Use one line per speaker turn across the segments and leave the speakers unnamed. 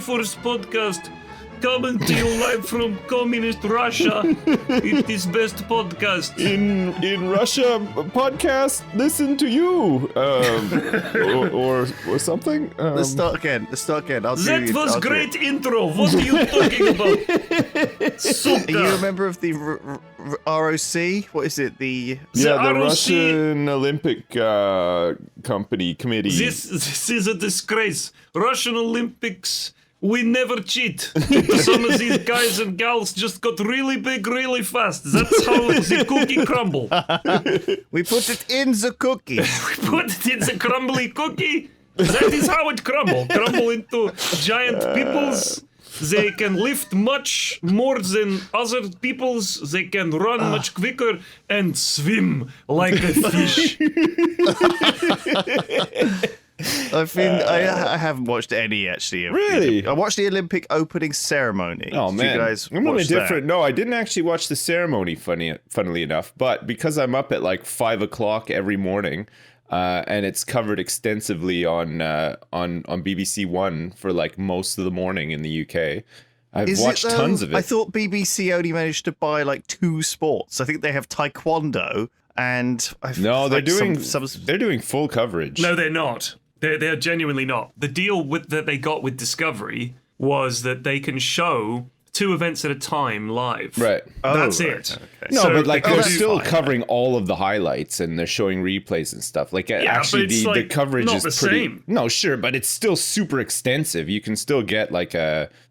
Triforce podcast, coming to you live from communist Russia. It is best podcast.
In Russia, podcast, listen to you, or something.
Let's start again.
That was great intro. What are you talking about? Suka.
Are you a member of the ROC? What is it? The
the
ROC.
Russian Olympic committee.
This is a disgrace. Russian Olympics, we never cheat. Some of these guys and gals just got really big really fast. That's how the cookie crumble.
We put it in the cookie.
We put it in the crumbly cookie. That is how it crumble into giant peoples. They can lift much more than other peoples. They can run much quicker and swim like a fish.
I haven't watched any actually.
Really?
I watched the Olympic opening ceremony.
Oh
Did
man,
you guys
I'm really
watch that?
different. No, I didn't actually watch the ceremony. Funnily enough, but because I'm up at like 5 o'clock every morning, and it's covered extensively on BBC One for like most of the morning in the UK. I've watched tons of it.
I thought BBC only managed to buy like 2 sports. I think they have taekwondo and
they're doing full coverage.
No, they're not. They're genuinely not. The deal that they got with Discovery was that they can show 2 events at a time live.
Right.
That's
right.
it.
Okay.
No, but like they're
that's
still
fine,
covering all of the highlights and they're showing replays and stuff. Like actually,
but it's,
the
like,
coverage
not
is
the
pretty.
same.
No, sure, but it's still super extensive. You can still get like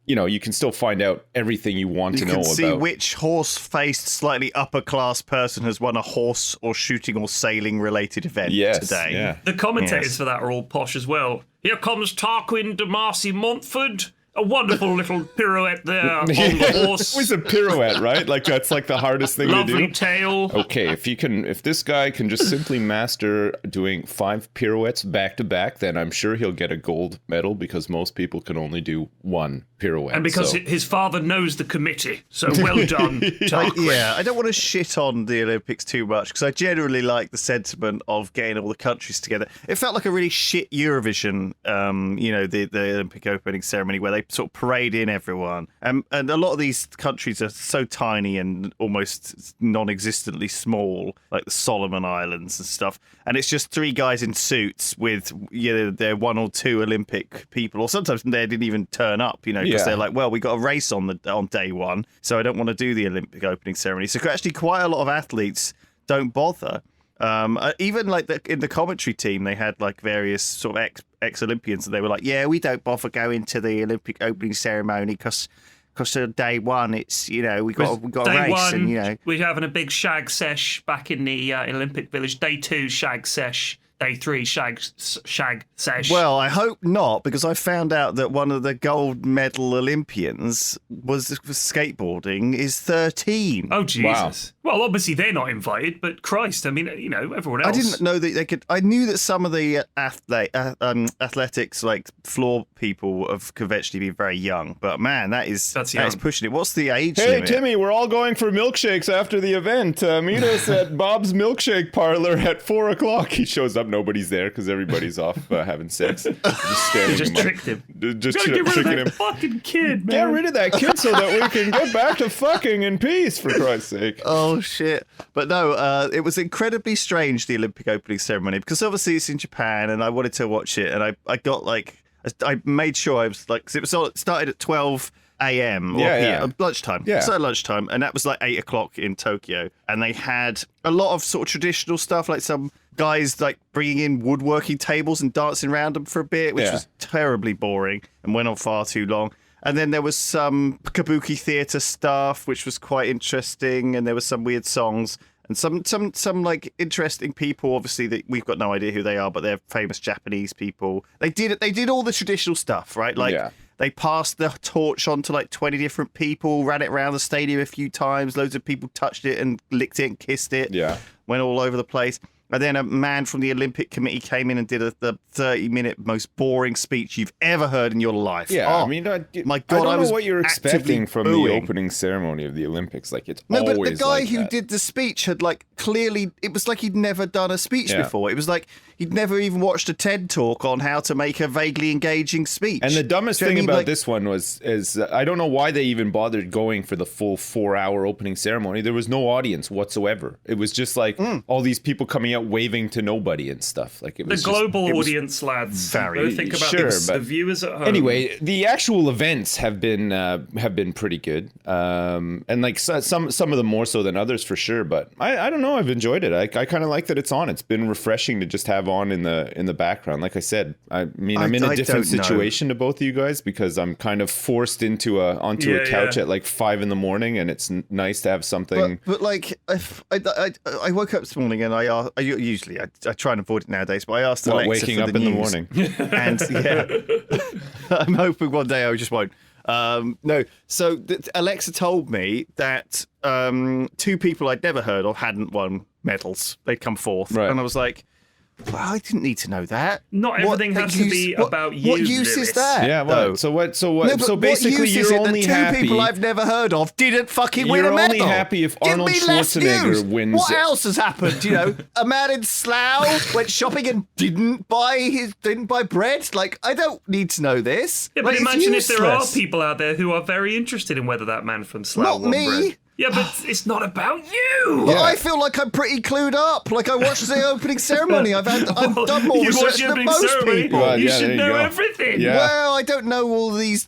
you can still find out everything you want to know
You can see
about.
which horse-faced, slightly upper-class person has won a horse or shooting or sailing-related event today.
Yeah.
The commentators for that are all posh as well. Here comes Tarquin de Marcy Montford. A wonderful little pirouette there on the horse.
It was a pirouette, right? Like that's like the hardest thing
Lovely
to do.
tail.
Okay, if this guy can just simply master doing 5 pirouettes back to back, then I'm sure he'll get a gold medal because most people can only do 1 pirouette.
And because
so.
his father knows the committee. So well done, Tarquin.
Yeah, I don't want to shit on the Olympics too much because I generally like the sentiment of getting all the countries together. It felt like a really shit Eurovision, the Olympic opening ceremony where they sort of parade in everyone. And a lot of these countries are so tiny and almost non-existently small, like the Solomon Islands and stuff. And it's just 3 guys in suits with their 1 or 2 Olympic people, or sometimes they didn't even turn up, because they're like, well, we got a race on day 1, so I don't want to do the Olympic opening ceremony. So actually quite a lot of athletes don't bother. Even like in the commentary team, they had like various sort of ex-Olympians, and they were like, yeah, we don't bother going to the Olympic opening ceremony because day 1, it's, we got a race.
Day 1,
and,
we're having a big shag sesh back in the Olympic Village. Day 2, shag sesh. Day 3, shag sesh.
Well, I hope not, because I found out that one of the gold medal Olympians was skateboarding is 13.
Oh, Jesus. Wow. Well, obviously they're not invited, but Christ, I mean, everyone else.
I didn't know that they could. I knew that some of the athletics, like floor people, have conventionally been very young. But man, that is pushing it. What's the age limit?
Hey, Timmy, we're all going for milkshakes after the event. Meet us at Bob's Milkshake Parlor at 4 o'clock. He shows up. Nobody's there because everybody's off having sex.
Just tricked him.
Just
Gotta get rid of
tricking
that
him.
fucking kid, man.
Get rid of that kid so that we can get back to fucking in peace, for Christ's sake.
Oh, shit. But no, it was incredibly strange, the Olympic opening ceremony, because obviously it's in Japan and I wanted to watch it. And I got like, I made sure I was like, 'cause it started at 12 a.m. or PM, lunchtime.
Yeah.
So lunchtime. And that was like 8 o'clock in Tokyo. And they had a lot of sort of traditional stuff, like some guys like bringing in woodworking tables and dancing around them for a bit, which was terribly boring and went on far too long. And then there was some kabuki theatre stuff, which was quite interesting, and there was some weird songs and some like interesting people. Obviously, that we've got no idea who they are, but they're famous Japanese people. They did all the traditional stuff, right? Like they passed the torch on to like 20 different people, ran it around the stadium a few times. Loads of people touched it and licked it and kissed it. Yeah, went all over the place. And then a man from the Olympic Committee came in and did the 30-minute most boring speech you've ever heard in your life.
Yeah,
oh,
I mean,
my God,
I don't
was
know what you're expecting from
booing.
the opening ceremony of the Olympics. Like, it's
No,
always
but the guy
like
who
that.
did the speech had clearly, it was like he'd never done a speech
Yeah.
before. It was like he'd never even watched a TED talk on how to make a vaguely engaging speech.
And the dumbest
Do you know
thing
what I mean?
about this one is I don't know why they even bothered going for the full 4-hour opening ceremony. There was no audience whatsoever. It was just like all these people coming out waving to nobody and stuff. Like, it
The
was
global
it was
audience, lads.
very-
Don't think about
sure,
the
but
viewers at home.
Anyway, the actual events have been pretty good, and like some of them more so than others for sure. But I don't know, I've enjoyed it. I kind of like that it's on. It's been refreshing to just have on in the background. Like I said, I mean, I'm in a different
don't know.
situation to both of you guys because I'm kind of forced onto onto a couch at like 5 a.m, and it's nice to have something.
But like, if I woke up this morning and I usually try and avoid it nowadays, but I asked
What,
Alexa
waking
for
up
the
in the
news.
morning?
And yeah, I'm hoping one day I just won't. No, so Alexa told me that 2 people I'd never heard of hadn't won medals. They'd come fourth,
Right.
and I was like, well, I didn't need to know that.
Not everything has to be about you,
What use
Lewis.
is that?
Yeah,
though?
what? So what? So what?
No, but
so basically,
what use is
you're
it
only
that 2
happy.
people I've never heard of didn't fucking win
You're
a medal.
only happy if
Give
Arnold
me less
Schwarzenegger
news.
wins
What
it.
else has happened? You know, a man in Slough went shopping and didn't buy bread. Like, I don't need to know this.
Yeah, but
Like, it's
imagine if there are
useless.
people out there who are very interested in whether that man from Slough
Not
won
me.
bread. Yeah, but it's not about you.
Well, I feel like I'm pretty clued up. Like, I watched the opening ceremony. I've done more
You watch
research
the
than
opening
most
ceremony.
people.
Well,
You
yeah,
should
there you
know
go.
everything.
Yeah.
Well, I don't know all these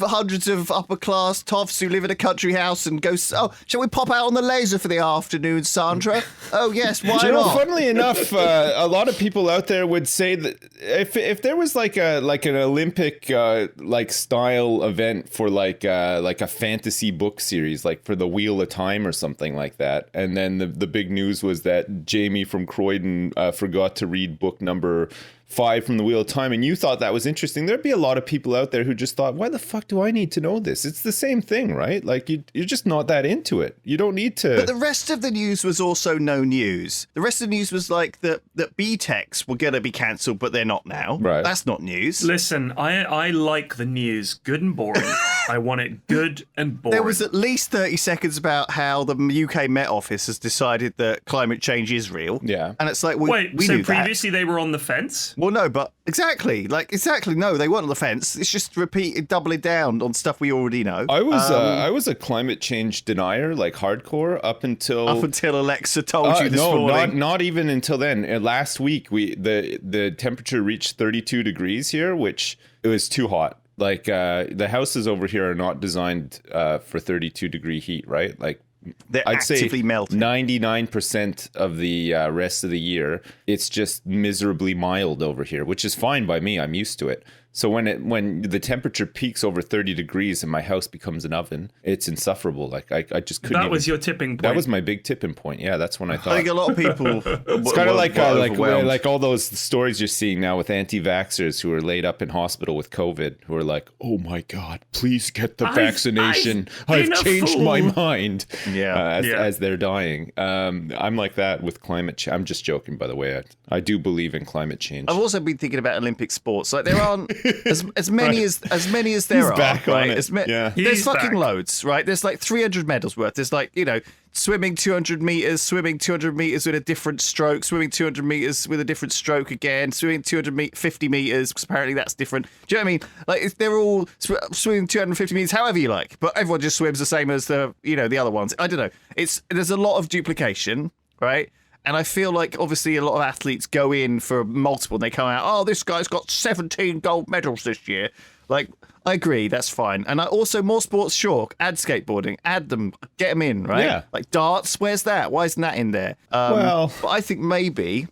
hundreds of upper class toffs who live in a country house and go, oh, shall we pop out on the laser for the afternoon, Sandra? Oh, yes, why
Do you know,
not?
funnily enough, a lot of people out there would say that if there was like an Olympic like style event for like a fantasy book series, like for the Wheel of Time or something like that, and then the big news was that Jamie from Croydon forgot to read book number 5 from the Wheel of Time, and you thought that was interesting, there'd be a lot of people out there who just thought, why the fuck do I need to know this? It's the same thing, right? Like, you're just not that into it. You don't need to.
But the rest of the news was also no news. The rest of the news was like that BTECs were going to be cancelled, but they're not now.
Right.
That's not news.
Listen, I like the news good and boring. I want it good and boring.
There was at least 30 seconds about how the UK Met Office has decided that climate change is real.
Yeah.
And it's like,
Wait,
we
so
knew that.
previously they were on the fence?
Well, no, but exactly. No, they weren't on the fence. It's just doubling down on stuff we already know.
I was a climate change denier, like hardcore, up until
Alexa told you this morning.
not even until then. Last week, the temperature reached 32 degrees here, which it was too hot. Like the houses over here are not designed for 32-degree heat, right? Like,
They're
I'd say
actively melting.
99% of the rest of the year, it's just miserably mild over here, which is fine by me. I'm used to it. So when the temperature peaks over 30 degrees and my house becomes an oven, it's insufferable. Like, I just couldn't.
That was your tipping point.
That was my big tipping point. Yeah, that's when I thought.
I think a lot of people.
It's kind of like all those stories you're seeing now with anti-vaxxers who are laid up in hospital with COVID, who are like, "Oh my God, please get the vaccination. I've
been a
changed
fool."
my mind."
Yeah.
As they're dying. I'm like that with climate change. I'm just joking, by the way. I do believe in climate change.
I've also been thinking about Olympic sports. Like, there aren't as many as there are.
back on
right?
it. Yeah.
There's
He's
fucking
back.
loads, right? There's like 300 medals worth. There's like, swimming 200 meters, swimming 200 meters with a different stroke, swimming 200 meters with a different stroke again, swimming 50 meters, because apparently that's different. Do you know what I mean? Like, they're all swimming 250 meters, however you like, but everyone just swims the same as the other ones. I don't know. There's a lot of duplication, right? And I feel like, obviously, a lot of athletes go in for multiple, and they come out, oh, this guy's got 17 gold medals this year. Like, I agree, that's fine. And I also, more sports, sure. Add skateboarding, add them, get them in, right?
Yeah.
Like darts, where's that? Why isn't that in there?
Well-
But I think maybe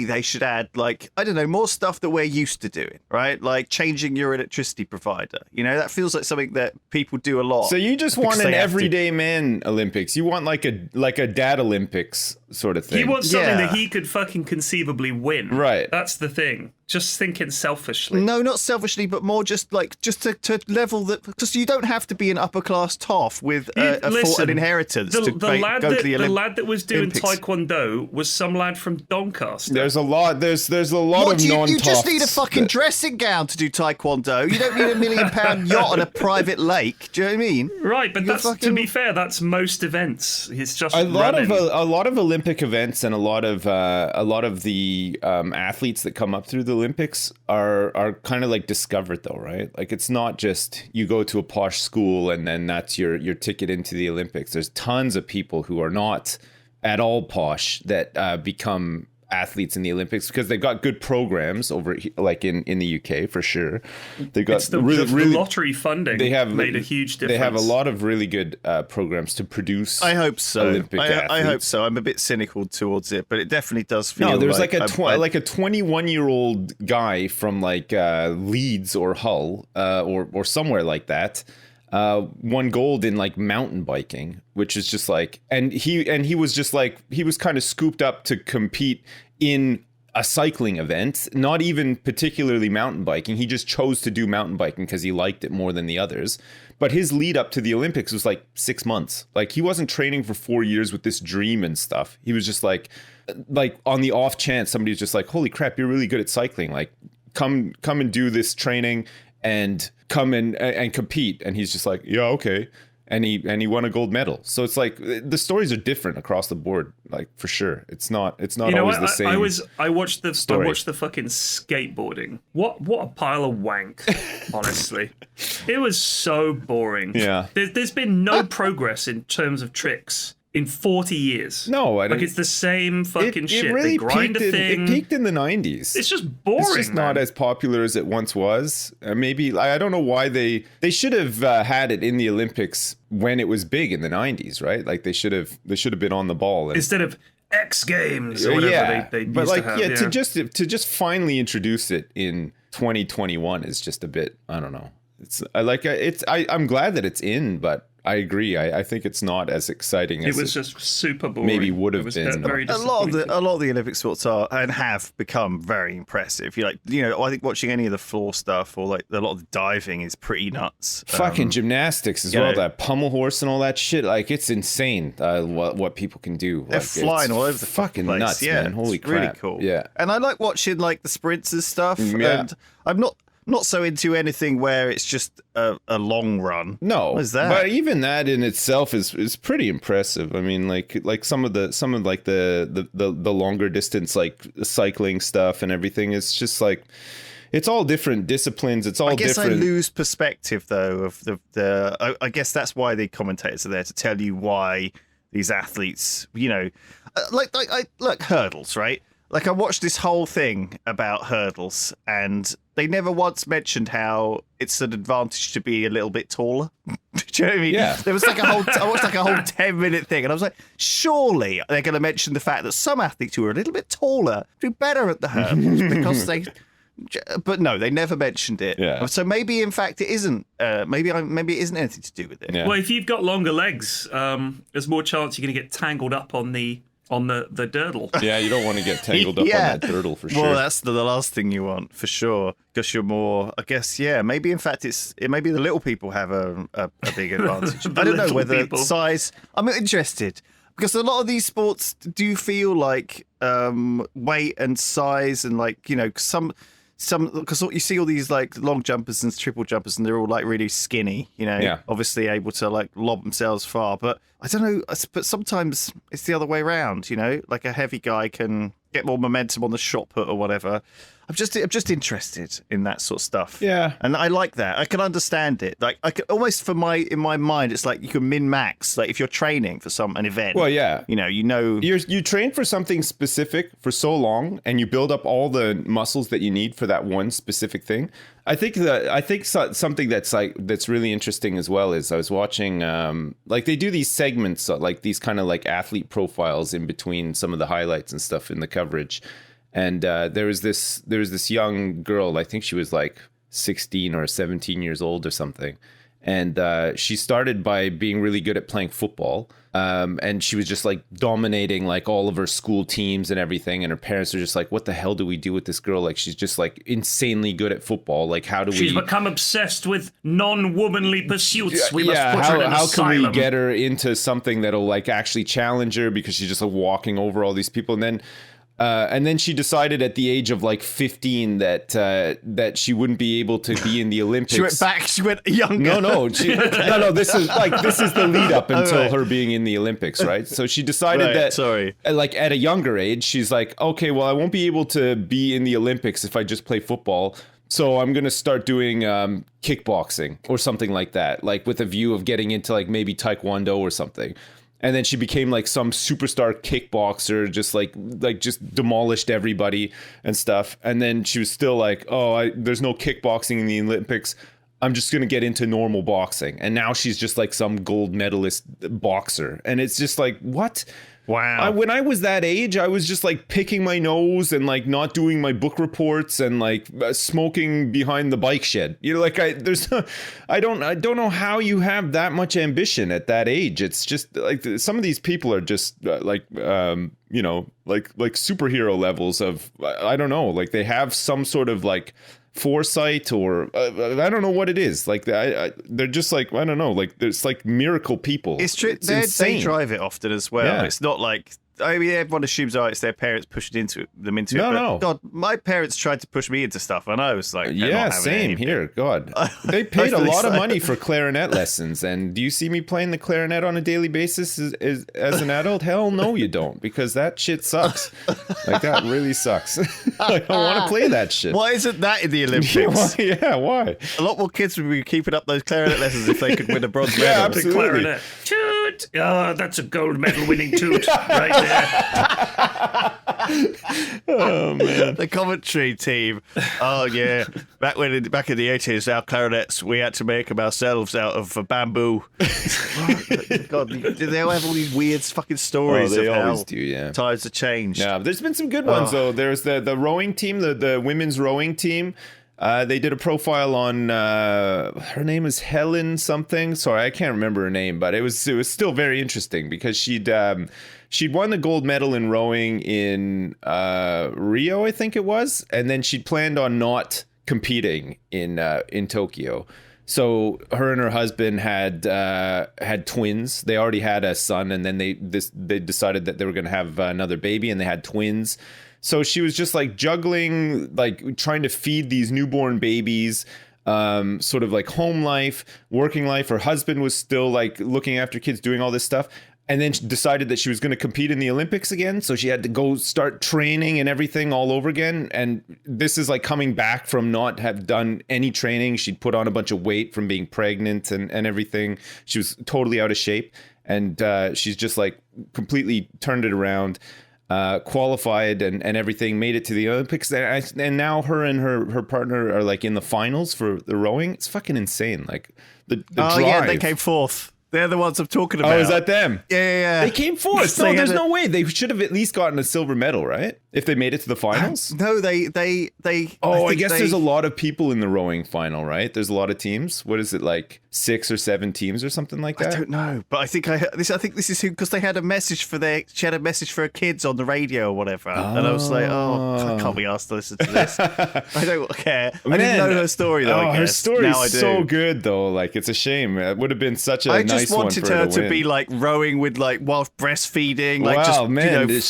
they should add, like, I don't know, more stuff that we're used to doing, right? Like changing your electricity provider. That feels like something that people do a lot.
So you just
because
want an
they have to.
everyday man Olympics. You want like a dad Olympics sort of thing.
He wants something
Yeah.
that he could fucking conceivably win.
Right.
That's the thing. Just thinking selfishly.
No, not selfishly, but more just like to level that, because you don't have to be an upper class toff with an inheritance to go to the Olympics.
The lad that was doing Taekwondo was some lad from Doncaster.
There's a lot of non-toffs.
You just need a fucking dressing gown to do Taekwondo. You don't need $1 million yacht on a private lake. Do you know what I mean?
Right, but to be fair, that's most events. It's just
a lot of Olympic events, and a lot of the athletes that come up through the Olympics are kind of like discovered, though, right? Like, it's not just you go to a posh school and then that's your ticket into the Olympics. There's tons of people who are not at all posh that become athletes in the Olympics because they've got good programs over, like in the UK for sure. They've got
the lottery funding. They have made a huge difference.
They have a lot of really good programs to produce.
I hope so.
Olympic athletes.
I hope so. I'm a bit cynical towards it, but it definitely does feel.
No, there's like a
21-year-old
guy from like Leeds or Hull or somewhere like that. Won gold in like mountain biking, which is just like, and he was just like, he was kind of scooped up to compete in a cycling event, not even particularly mountain biking. He just chose to do mountain biking because he liked it more than the others. But his lead up to the Olympics was like 6 months. Like, he wasn't training for 4 years with this dream and stuff. He was just like on the off chance somebody was just like, holy crap, you're really good at cycling. Like, come and do this training and come and compete. And he's just like, yeah, okay. And he won a gold medal. So it's like the stories are different across the board, like, for sure. It's not always the same.
I watched the fucking skateboarding. What a pile of wank, honestly. It was so boring.
Yeah.
There's been no progress in terms of tricks in 40 years.
No,
it's the same fucking shit.
It really
they grind a thing.
It peaked in the 90s.
It's just boring.
It's just not as popular as it once was. Maybe I don't know why they should have had it in the Olympics when it was big in the 90s, right? Like, they should have been on the ball
instead of X Games or whatever they used to have.
To just finally introduce it in 2021 is just a bit, I don't know. I'm glad that it's in, but I agree. I think it's not as exciting as
it was just super boring.
Maybe would have been.
A lot of the Olympic sports are and have become very impressive. I think watching any of the floor stuff or like a lot of the diving is pretty nuts.
Fucking gymnastics as well. That pommel horse and all that shit. Like, it's insane what people can do.
They're flying all over the
fucking
place.
Nuts, man. Holy crap!
Really cool.
Yeah,
and I like watching like the sprints and stuff.
Yeah.
And I'm not so into anything where it's just a long run.
No,
what is that?
But even that in itself is pretty impressive. I mean, like some of like the longer distance, like cycling stuff and everything. It's just like, it's all different disciplines. It's all different.
I lose perspective though of the. I guess that's why the commentators are there to tell you why these athletes, like hurdles, right? Like, I watched this whole thing about hurdles, and they never once mentioned how it's an advantage to be a little bit taller. Do you know what I mean?
Yeah.
There was like I watched like a whole 10-minute thing, and I was like, surely they're going to mention the fact that some athletes who are a little bit taller do better at the hurdles because they. But no, they never mentioned it.
Yeah.
So maybe, in fact, it isn't. Maybe it isn't anything to do with it.
Yeah.
Well, if you've got longer legs, there's more chance you're going to get tangled up on the durdle.
Yeah, you don't want to get tangled up on that durdle for sure.
Well, that's the last thing you want for sure, because you're more. I guess, yeah. Maybe in fact, maybe the little people have a big advantage. I don't know whether size. I'm interested because a lot of these sports do feel like weight and size and like some because you see all these like long jumpers and triple jumpers and they're all like really skinny, obviously able to like lob themselves far. But I don't know, but sometimes it's the other way around, like a heavy guy can get more momentum on the shot put or whatever. I'm just interested in that sort of stuff.
Yeah.
And I like that. I can understand it. Like I can almost in my mind, it's like you can min-max, like if you're training for an event.
Well, yeah.
You
train for something specific for so long and you build up all the muscles that you need for that one specific thing. I think something that's really interesting as well is I was watching like they do these segments, like these kind of like athlete profiles in between some of the highlights and stuff in the coverage. And there was this young girl, I think she was like 16 or 17 years old or something. And she started by being really good at playing football. And she was just like dominating like all of her school teams and everything. And her parents are just like, what the hell do we do with this girl? Like, she's just like insanely good at football. Like, how do
She's
we...
become obsessed with non-womanly pursuits. We must put her in an
how
asylum.
can we get her into something that'll like actually challenge her, because she's just like walking over all these people. And then she decided at the age of like 15 that she wouldn't be able to be in the Olympics.
She went back. She went younger.
No. This is the lead up until her being in the Olympics, right? So she decided like at a younger age, she's like, okay, well, I won't be able to be in the Olympics if I just play football. So I'm going to start doing kickboxing or something like that, like with a view of getting into like maybe Taekwondo or something. And then she became like some superstar kickboxer, just demolished everybody and stuff. And then she was still like, there's no kickboxing in the Olympics. I'm just going to get into normal boxing. And now she's just like some gold medalist boxer. And it's just like, what?
Wow.
When I was that age, I was just like picking my nose and like not doing my book reports and like smoking behind the bike shed. You know, like I don't know how you have that much ambition at that age. It's just like some of these people are just like superhero levels of, I don't know, like they have some sort of like foresight or I don't know what it is. Like they're just like, I don't know, like there's like miracle people.
It's true. They drive it often as well. Yeah. It's not like, I mean, everyone assumes, it's their parents pushing them into it.
No.
God, my parents tried to push me into stuff, and I was like,
yeah, same here. God, they paid a lot of money for clarinet lessons, and do you see me playing the clarinet on a daily basis as an adult? Hell no, you don't, because that shit sucks. Like that really sucks. I don't want to play that shit.
Why isn't that in the Olympics?
Yeah, why?
A lot more kids would be keeping up those clarinet lessons if they could win a bronze medal.
Yeah, absolutely.
Clarinet. Toot! Oh, that's a gold medal winning toot right there.
Oh man,
the commentary team. Oh yeah, back in the 80s, our clarinets we had to make them ourselves out of bamboo. God, they all have all these weird fucking stories.
They
of
always
how
do. Yeah,
times have changed.
Yeah, there's been some good ones though. There's the rowing team, the women's rowing team. They did a profile on her name is Helen something. Sorry, I can't remember her name, but it was still very interesting because she'd won the gold medal in rowing in Rio, I think it was, and then she'd planned on not competing in Tokyo. So her and her husband had twins. They already had a son, and then they decided that they were going to have another baby, and they had twins. So she was just like juggling, like trying to feed these newborn babies, sort of like home life, working life. Her husband was still like looking after kids, doing all this stuff. And then she decided that she was going to compete in the Olympics again. So she had to go start training and everything all over again. And this is like coming back from not have done any training. She'd put on a bunch of weight from being pregnant and everything. She was totally out of shape. And she's just like completely turned it around. Qualified and everything, made it to the Olympics, and now her and her partner are like in the finals for the rowing. It's fucking insane. Like the drive.
Yeah, they came fourth. They're the ones I'm talking about.
Oh, is that them?
Yeah.
They came fourth. No, there's no way. They should have at least gotten a silver medal, right? If they made it to the finals.
No, they.
I guess there's a lot of people in the rowing final, right? There's a lot of teams. What is it, like 6 or 7 teams or something like that?
I don't know, but I think this is because they had a message she had a message for her kids on the radio or whatever, and I was like, I can't be asked to listen to this. I don't care. I didn't know her story though.
Her story is so good though. Like it's a shame. It would have been such a nice one for her to win. I just wanted her to be like rowing with like whilst breastfeeding, like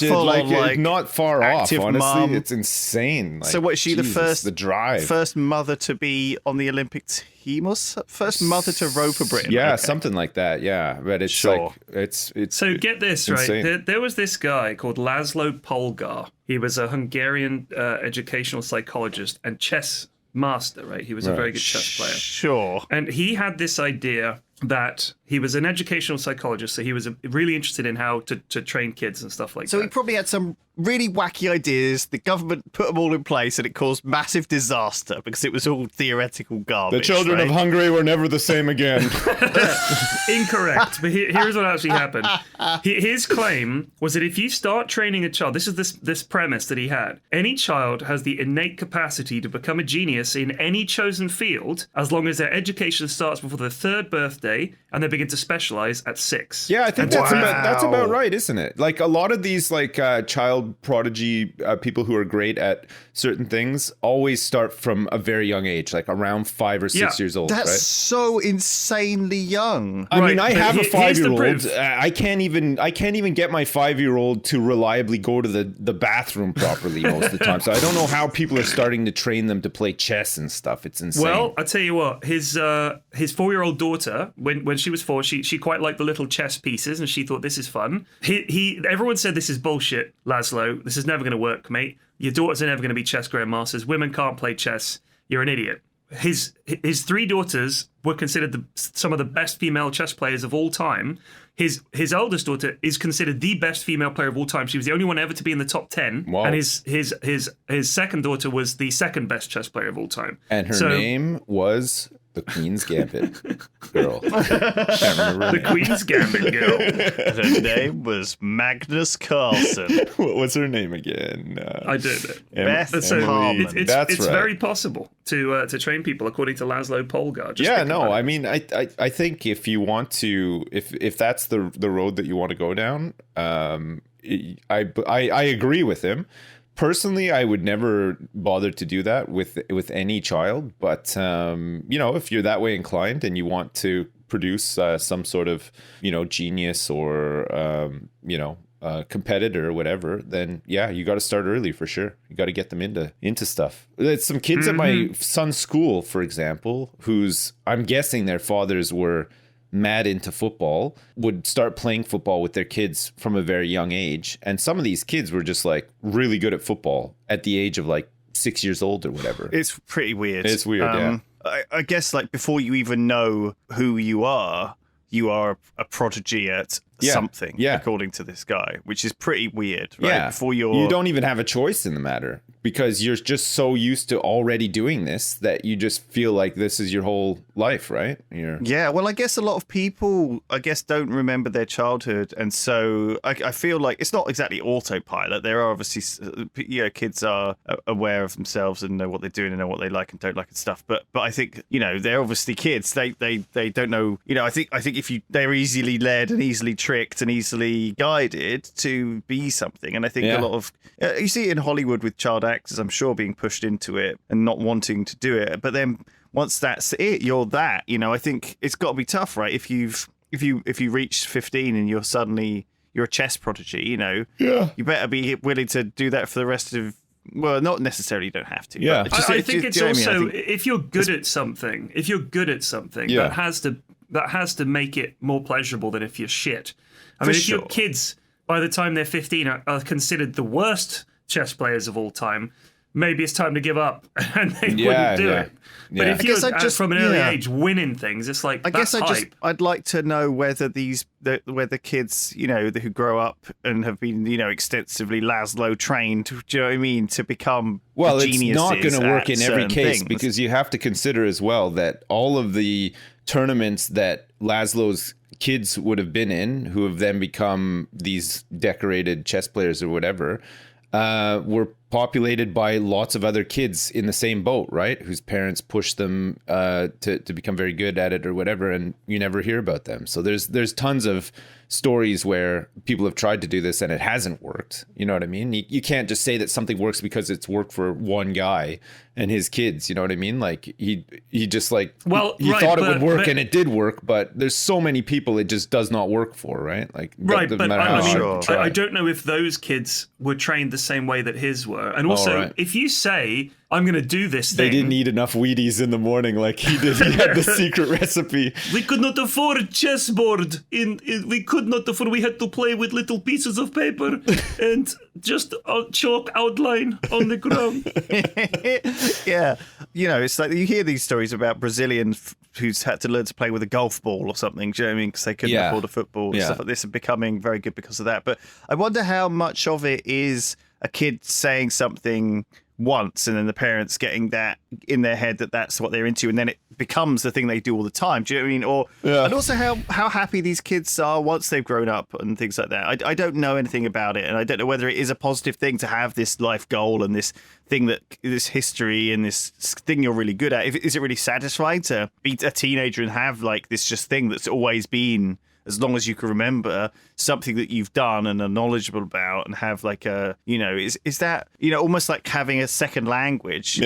full on like not far off. Honestly,
mom.
It's insane. Like,
so what is she the
drive
first mother to be on the Olympic team or first mother to row for Britain?
Yeah, something like that. Yeah, but it's like it's
so get this
insane.
Right. There was this guy called Laszlo Polgar. He was a Hungarian educational psychologist and chess master. Right, he was a very good chess player.
Sure,
and he had this idea that he was an educational psychologist, so he was really interested in how to train kids and stuff like that.
So he probably had some really wacky ideas. The government put them all in place, and it caused massive disaster because it was all theoretical garbage.
The children of Hungary were never the same again.
Incorrect. But here's what actually happened. His claim was that if you start training a child, this is this premise that he had. Any child has the innate capacity to become a genius in any chosen field, as long as their education starts before their 3rd birthday and they begin begin to specialize at 6.
Yeah, I think that's about right, isn't it? Like a lot of these like child prodigy people who are great at certain things always start from a very young age, like around 5 or 6 years old.
That's
right?
so insanely young.
I mean, I have a
here's the
5-year-old.
proof.
I can't even get my 5-year-old to reliably go to the bathroom properly most of the time. So I don't know how people are starting to train them to play chess and stuff. It's insane.
Well, I tell you what, his 4-year-old daughter, when she was 4, she quite liked the little chess pieces, and she thought this is fun. Everyone said this is bullshit, Laszlo. This is never going to work, mate. Your daughters are never going to be chess grandmasters. Women can't play chess. You're an idiot. His 3 daughters were considered some of the best female chess players of all time. His eldest daughter is considered the best female player of all time. She was the only one ever to be in the top 10.
Wow.
And his second daughter was the second best chess player of all time.
And her name was the Queen's Gambit girl. Can't remember her
The
name.
Queen's Gambit girl.
Her name was Magnus Carlsen.
What was her name again?
I did it.
Beth
So
Harmon.
it's
That's right.
very possible to train people, according to Laszlo Polgar. Just
Yeah,
think
no,
about
I
it.
mean, I think if you want to, if that's the road that you want to go down, I agree with him. Personally, I would never bother to do that with any child. But if you're that way inclined and you want to produce some sort of genius or competitor or whatever, then yeah, you got to start early for sure. You got to get them into stuff. There's some kids at my son's school, for example, whose I'm guessing their fathers were mad into football, would start playing football with their kids from a very young age. And some of these kids were just like really good at football at the age of like 6 years old or whatever.
It's pretty weird.
It's weird, yeah.
I guess like before you even know who you are a prodigy at something, according to this guy, which is pretty weird, right?
Yeah.
Before you
don't even have a choice in the matter because you're just so used to already doing this that you just feel like this is your whole life, right?
Yeah, well, I guess a lot of people, don't remember their childhood. And so I feel like it's not exactly autopilot. There are obviously, kids are aware of themselves and know what they're doing and know what they like and don't like and stuff. But I think, they're obviously kids. They don't know, I think if they're easily led and easily tricked and easily guided to be something. And I think a lot of, you see it in Hollywood with child actors, I'm sure, being pushed into it and not wanting to do it. But then once that's it, you're that. I think it's got to be tough, right? If you reach 15 and you're a chess prodigy, you better be willing to do that for the rest of. Well, not necessarily. You don't have to.
Yeah,
I think it's also if you're good at something. If you're good at something, that has to make it more pleasurable than if you're shit. I mean, if your kids by the time they're 15 are considered the worst chess players of all time, maybe it's time to give up and they wouldn't do it. But if you're from an early age winning things, it's like
I'd like to know whether whether kids who grow up and have been extensively Laszlo trained, do you know what I mean, to become
it's not going to work in every case
things.
Because you have to consider as well that all of the tournaments that Laszlo's kids would have been in, who have then become these decorated chess players or whatever, were populated by lots of other kids in the same boat, right? Whose parents pushed them to become very good at it or whatever, and you never hear about them. So there's tons of stories where people have tried to do this and it hasn't worked. You know what I mean? You can't just say that something works because it's worked for one guy and his kids. You know what I mean? Like he just like he thought it would work and it did work, but there's so many people it just does not work for, right? Like
I don't know if those kids were trained the same way that his were. And also, if you say, I'm going to do this thing.
They didn't eat enough Wheaties in the morning like he did. He had the secret recipe.
We could not afford a chessboard. We could not afford. We had to play with little pieces of paper and just chalk outline on the ground.
Yeah. It's like you hear these stories about Brazilians who's had to learn to play with a golf ball or something, do you know what I mean? Because they couldn't afford a football and stuff like this, and becoming very good because of that. But I wonder how much of it is a kid saying something once, and then the parents getting that in their head that that's what they're into, and then it becomes the thing they do all the time. Do you know what I mean? Or and also how happy these kids are once they've grown up and things like that. I don't know anything about it, and I don't know whether it is a positive thing to have this life goal and this thing this history and this thing you're really good at. Is it really satisfying to be a teenager and have like this just thing that's always been, as long as you can remember, something that you've done and are knowledgeable about, and have like a, is that, almost like having a second language,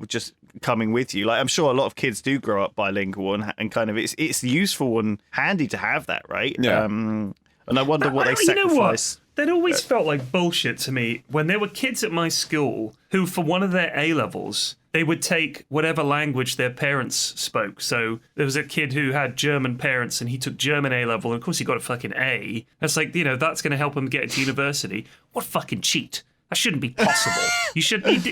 just coming with you. Like, I'm sure a lot of kids do grow up bilingual, and kind of it's useful and handy to have that, right?
Yeah.
And I wonder what they
You know
sacrifice.
what? That always felt like bullshit to me when there were kids at my school who, for one of their A-levels, they would take whatever language their parents spoke. So there was a kid who had German parents and he took German A-level, and of course he got a fucking A. That's like, that's going to help him get into university. What fucking cheat. That shouldn't be possible. He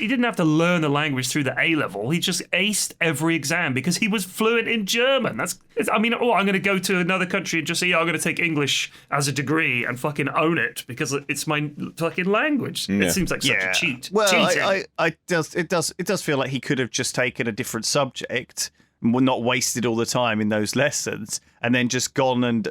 didn't have to learn the language through the A-level. He just aced every exam because he was fluent in German. I'm going to go to another country and just say, I'm going to take English as a degree and fucking own it because it's my fucking language. Yeah. It seems like such a cheat.
Well, it does feel like he could have just taken a different subject, not wasted all the time in those lessons, and then just gone and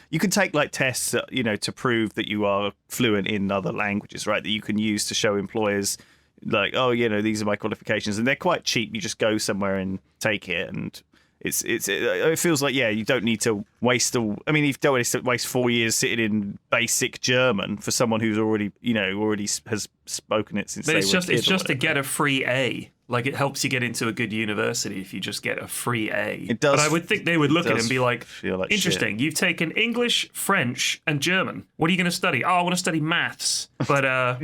you can take like tests, to prove that you are fluent in other languages, right? That you can use to show employers, like, these are my qualifications, and they're quite cheap. You just go somewhere and take it, and it feels like you don't need to waste you don't want to waste 4 years sitting in basic German for someone who's already has spoken it since they were a kid.
It's just to get a free A. Like, it helps you get into a good university if you just get a free A.
It does.
But I would think they would look at it and be like, interesting,
shit.
You've taken English, French, and German. What are you going to study? Oh, I want to study maths. But I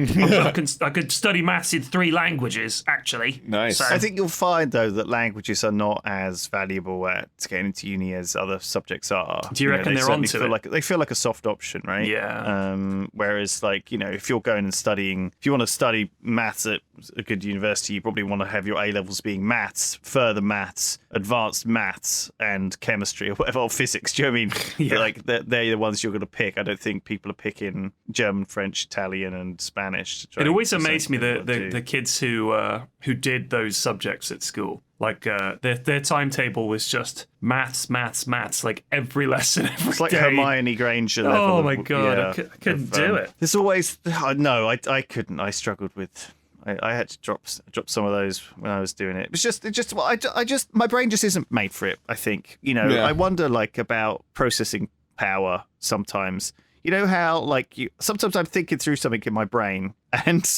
could study maths in 3 languages, actually.
Nice.
So,
I think you'll find, though, that languages are not as valuable at getting into uni as other subjects are.
Do you reckon they're onto it?
They feel like a soft option, right?
Yeah.
Whereas, like, if you're going and studying, if you want to study maths at a good university, you probably want to have your A-levels being maths, further maths, advanced maths, and chemistry, or whatever, or physics. Do you know what I mean?
Yeah.
Like, they're the ones you're going to pick. I don't think people are picking German, French, Italian, and Spanish.
It always amazed me the kids who did those subjects at school. Like, their timetable was just maths, like every lesson, every
It's like
day.
Hermione Granger level.
Oh my God, I couldn't do it.
There's always... No, I couldn't. I struggled with... I had to drop some of those when I was doing it. It's just my brain just isn't made for it, I think. I wonder, like, about processing power sometimes. You know how, like, sometimes I'm thinking through something in my brain and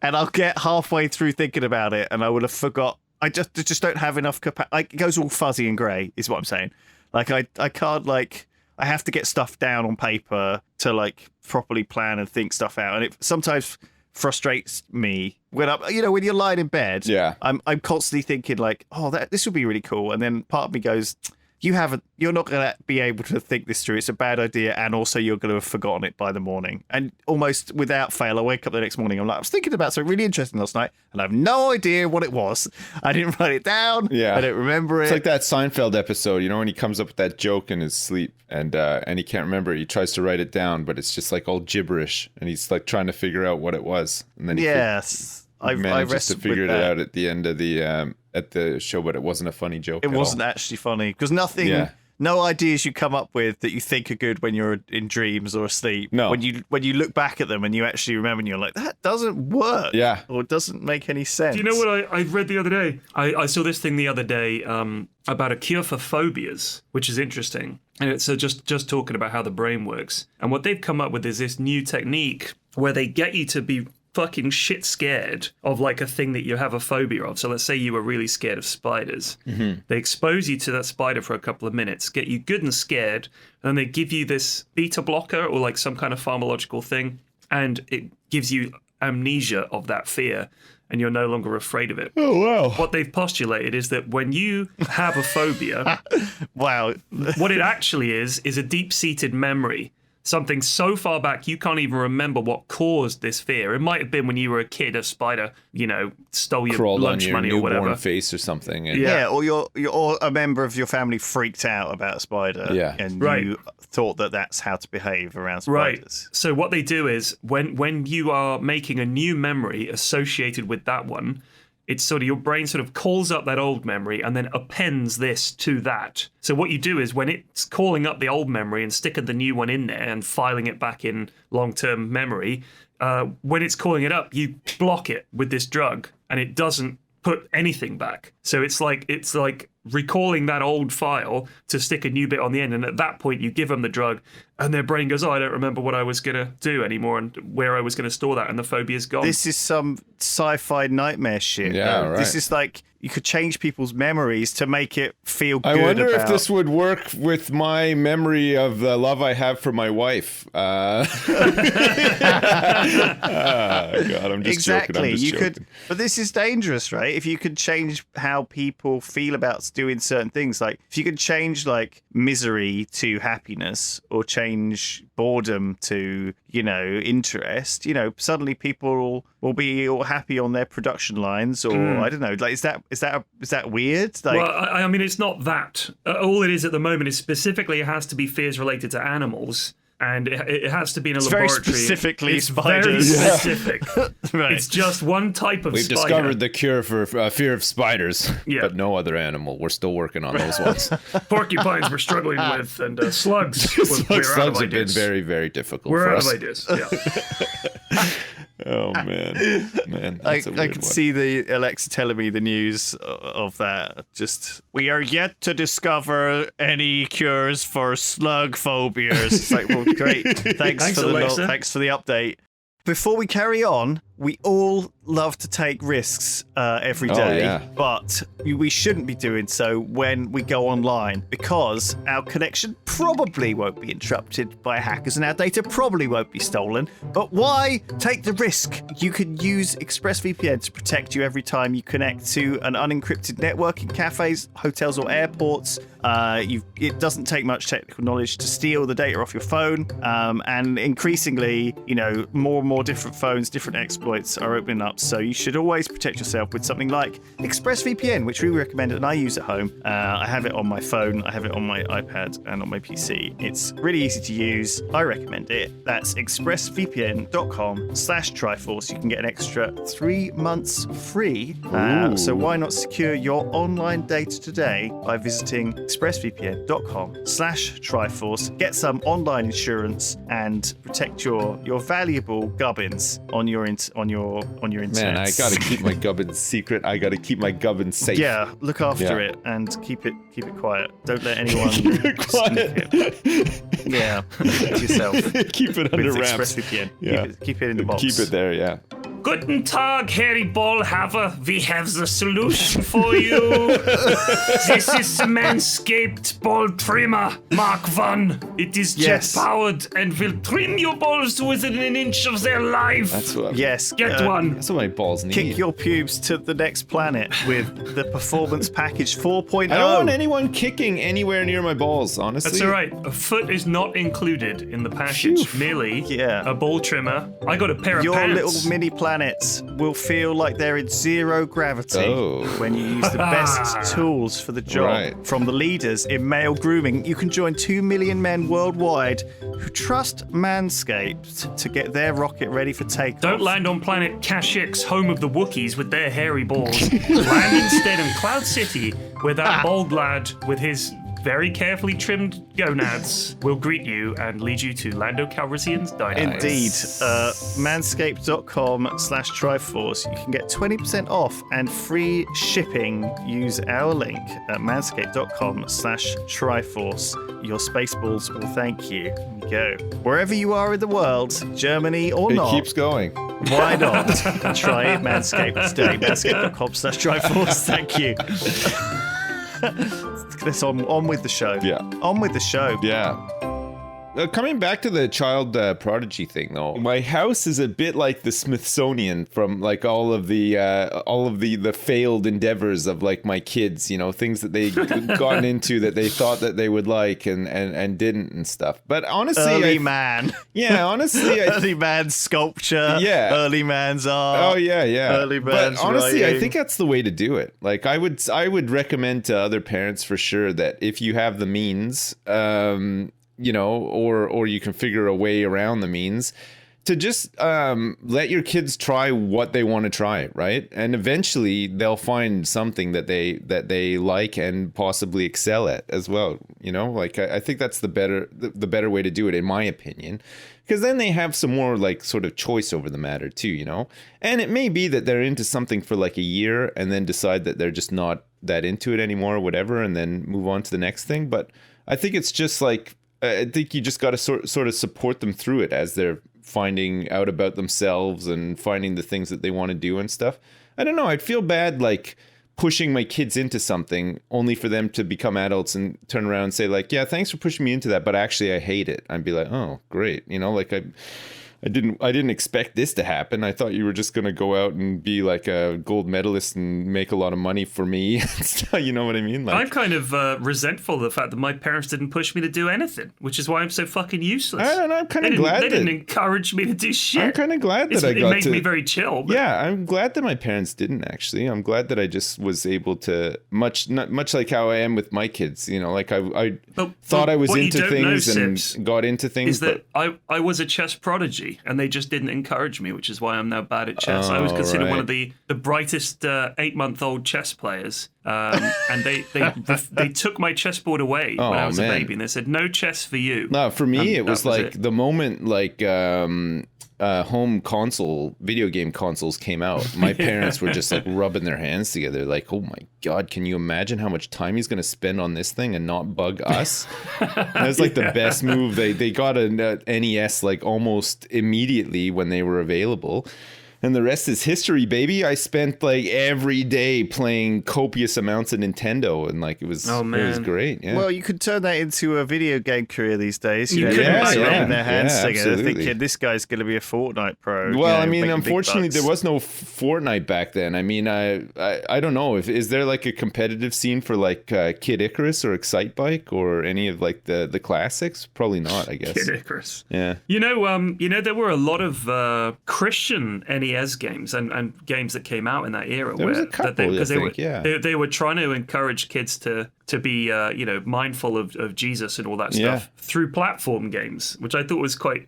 I'll get halfway through thinking about it and I will have forgot. I just don't have enough capacity. Like, it goes all fuzzy and grey, is what I'm saying. Like, I can't, like, I have to get stuff down on paper to, like, properly plan and think stuff out. And it sometimes frustrates me when when you're lying in bed.
Yeah.
I'm constantly thinking, like, this would be really cool. And then part of me goes, you're not going to be able to think this through. It's a bad idea, and also you're going to have forgotten it by the morning. And almost without fail, I wake up the next morning, I'm like, I was thinking about something really interesting last night, and I have no idea what it was. I didn't write it down.
Yeah.
I don't remember it.
It's like that Seinfeld episode, when he comes up with that joke in his sleep and he can't remember it. He tries to write it down, but it's just like all gibberish, and he's like trying to figure out what it was. And then he manages to figure it out at the end of the show, but it wasn't a funny joke.
It wasn't actually funny because no ideas you come up with that you think are good when you're in dreams or asleep.
No.
When you look back at them and you actually remember, and you're like, that doesn't work.
Yeah.
Or it doesn't make any sense.
Do you know what I read the other day? I saw this thing the other day about a cure for phobias, which is interesting. And it's just talking about how the brain works. And what they've come up with is this new technique where they get you to be fucking shit scared of, like, a thing that you have a phobia of. So let's say you were really scared of spiders. Mm-hmm. They expose you to that spider for a couple of minutes, get you good and scared, and then they give you this beta blocker or like some kind of pharmacological thing, and it gives you amnesia of that fear, and you're no longer afraid of it.
Oh, wow.
What they've postulated is that when you have a phobia,
wow,
what it actually is a deep-seated memory. something so far back you can't even remember what caused this fear. It might have been when you were a kid, a spider, stole your
Crawled
lunch
on your
money or
newborn
whatever.
face or something. And
Yeah, or a member of your family freaked out about a spider,
Yeah.
and
Right.
you thought that that's how to behave around
Right.
spiders.
So what they do is when you are making a new memory associated with that one, it's sort of your brain sort of calls up that old memory and then appends this to that. So what you do is when it's calling up the old memory and sticking the new one in there and filing it back in long-term memory, when it's calling it up, you block it with this drug and it doesn't put anything back. So it's like recalling that old file to stick a new bit on the end, and at that point you give them the drug and their brain goes, I don't remember what I was going to do anymore and where I was going to store that, and the phobia's gone.
This is some sci-fi nightmare shit.
Yeah,
though.
right.
This is like you could change people's memories to make it feel good.
I wonder
about...
if this would work with my memory of the love I have for my wife. God, I'm just
exactly.
joking. I'm just
You
joking.
could, but this is dangerous, right? If you could change how people feel about doing certain things, like if you could change like misery to happiness, or change boredom to interest, suddenly people will be all happy on their production lines, or I don't know. Like, is that weird? Like,
Well, I mean, it's not that. All it is at the moment is specifically it has to be fears related to animals, and it has to be in a
very
laboratory.
specifically
it's
spiders.
Very specific.
right.
It's just one type of
We've
spider.
discovered the cure for fear of spiders,
Yeah.
but no other animal. We're still working on those ones.
Porcupines we're struggling with, and slugs. We're out of
Slugs have been
ideas.
very, very difficult
We're
for
out
us.
of ideas. Yeah.
Oh man,
I
that's a weird
can
one.
see the Alexa telling me the news of that. Just, we are yet to discover any cures for slug phobias. It's like, well, great. Thanks for
Alexa.
thanks for the update. Before we carry on, we all love to take risks every day,
yeah.
but we shouldn't be doing so when we go online, because our connection probably won't be interrupted by hackers and our data probably won't be stolen. But why take the risk? You can use ExpressVPN to protect you every time you connect to an unencrypted network in cafes, hotels, or airports. It doesn't take much technical knowledge to steal the data off your phone, and increasingly, more and more different phones, different exploits are opening up. So you should always protect yourself with something like ExpressVPN, which we recommend and I use at home. I have it on my phone, I have it on my iPad and on my PC. It's really easy to use. I recommend it. That's expressvpn.com/Triforce. You can get an extra 3 months free. So why not secure your online data today by visiting expressvpn.com/Triforce. Get some online insurance and protect your valuable gubbins on your internet.
Man, I gotta keep my gubbins secret. I gotta keep my gubbins safe.
Yeah, look after
Yeah.
it and keep it quiet. Don't let anyone
Keep it quiet.
sniff it. Yeah, keep it to yourself.
Keep it under
With
wraps.
ExpressVPN.
Yeah.
Keep it in the box.
Keep it there, yeah.
Guten Tag, Harry Ballhaver. We have the solution for you. This is the Manscaped Ball Trimmer Mark I. It is
Yes.
jet-powered and will trim your balls within an inch of their life.
That's what.
Yes.
Get one.
That's what my balls need.
Kick your pubes to the next planet with the Performance Package 4.0.
I don't want anyone kicking anywhere near my balls, honestly.
That's all right. A foot is not included in the package.
Phew.
Merely
Yeah.
a ball trimmer. I got a pair
Your
of pants.
little mini planets will feel like they're in zero gravity
Oh.
when you use the best tools for the job.
Right.
From the leaders in male grooming, you can join 2 million men worldwide who trust Manscaped to get their rocket ready for takeoff.
Don't land on planet Kashyyyk, home of the Wookiees with their hairy balls. Land instead in Cloud City, where that bald lad with his very carefully trimmed gonads will greet you and lead you to Lando Calrissian's diner.
Indeed. Manscaped.com/Triforce. You can get 20% off and free shipping. Use our link at manscaped.com/Triforce. Your spaceballs will thank you. There you go. Wherever you are in the world, Germany or
It
not,
keeps going.
why not? Try it, Manscaped today. Manscaped.com/Triforce. Thank you. Let's on with the show.
Yeah.
On with the show.
Yeah. Coming back to the child prodigy thing, though, my house is a bit like the Smithsonian from like all of the failed endeavors of like my kids, you know, things that they gotten into that they thought that they would like and didn't and stuff. But honestly,
early man,
early
man sculpture, early man's art.
Oh yeah.
Early man's
but honestly,
writing.
I think that's the way to do it. Like I would recommend to other parents for sure that if you have the means, you know, or you can figure a way around the means to just let your kids try what they want to try, right? And eventually they'll find something that they like and possibly excel at as well. You know, like I think that's the better way to do it, in my opinion, because then they have some more like sort of choice over the matter too, you know. And it may be that they're into something for like a year and then decide that they're just not that into it anymore or whatever, and then move on to the next thing. But I think it's just like, I think you just got to sort of support them through it as they're finding out about themselves and finding the things that they want to do and stuff. I don't know. I'd feel bad like pushing my kids into something only for them to become adults and turn around and say like, yeah, thanks for pushing me into that, but actually I hate it. I'd be like, oh, great. You know, like I didn't expect this to happen. I thought you were just going to go out and be like a gold medalist and make a lot of money for me. You know what I mean? Like,
I'm kind of resentful of the fact that my parents didn't push me to do anything, which is why I'm so fucking useless.
I don't know. I'm kind of glad
they didn't encourage me to do shit.
I'm kind of glad that
it made me very chill. But...
Yeah, I'm glad that my parents didn't actually. I'm glad that I just was able to much like how I am with my kids. You know, like I thought I was into things and got into things.
Is that I was a chess prodigy and they just didn't encourage me, which is why I'm now bad at chess. I was considered one of the brightest 8-month-old chess players, and they took my chessboard away when I was a baby, and they said no chess for you.
No, for me it was like the moment like home video game consoles came out, my parents were just like rubbing their hands together like, oh my god, can you imagine how much time he's going to spend on this thing and not bug us? That was like the best move. They got a NES like almost immediately when they were available. And the rest is history, baby. I spent like every day playing copious amounts of Nintendo, and like it was great. Yeah.
Well, you could turn that into a video game career these days.
You know,
rubbing their hands together,
absolutely.
thinking this guy's going to be a Fortnite pro.
Well, I mean, unfortunately, there was no Fortnite back then. I mean, I don't know is there like a competitive scene for like Kid Icarus or Excitebike or any of like the classics? Probably not, I guess.
Kid Icarus.
Yeah.
You know, there were a lot of Christian NES games and games that came out in that era.
There was a couple,
they were trying to encourage kids to be mindful of Jesus and all that stuff through platform games, which I thought was quite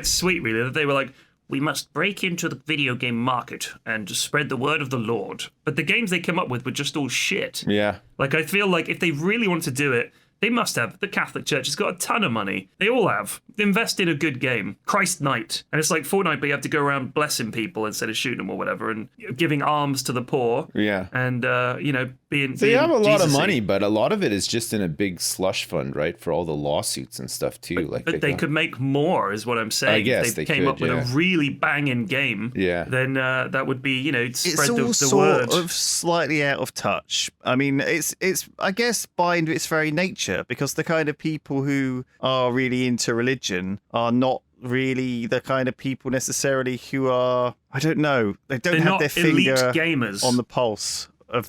sweet, really. That they were like, we must break into the video game market and spread the word of the Lord. But the games they came up with were just all shit.
Yeah.
Like, I feel like if they really want to do it, they must have. The Catholic Church has got a ton of money. They all have. Invest in a good game. Christ Knight. And it's like Fortnite, but you have to go around blessing people instead of shooting them or whatever, and giving alms to the poor. Yeah. And, being
They have a lot of money, but a lot of it is just in a big slush fund, right? For all the lawsuits and stuff, too.
But they could make more, is what I'm saying.
I guess
if they came up with a really banging game, then that would be, spread the word.
It's all sort of slightly out of touch. I mean, it's I guess, by its very nature, because the kind of people who are really into religion are not really the kind of people necessarily who are, I don't know, they're have their finger
gamers
on the pulse of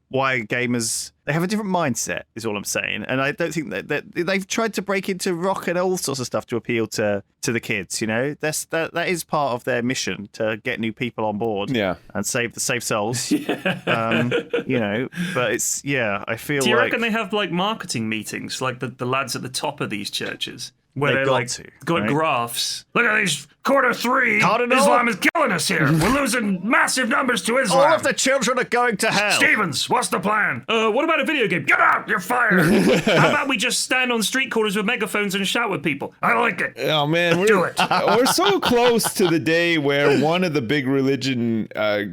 why gamers, they have a different mindset, is all I'm saying. And I don't think that they've tried to break into rock and all sorts of stuff to appeal to the kids, you know. That is part of their mission, to get new people on board and save souls. You know, but it's, I feel like...
Do you reckon they have like marketing meetings, like the lads at the top of these churches? Where they're like, got graphs. Look at these, Q3, Islam is killing us here. We're losing massive numbers to Islam.
All of the children are going to hell.
Stevens, what's the plan? What about a video game? Get out, you're fired. How about we just stand on street corners with megaphones and shout with people? I like it.
Oh, man.
Do it.
We're so close to the day where one of the big religion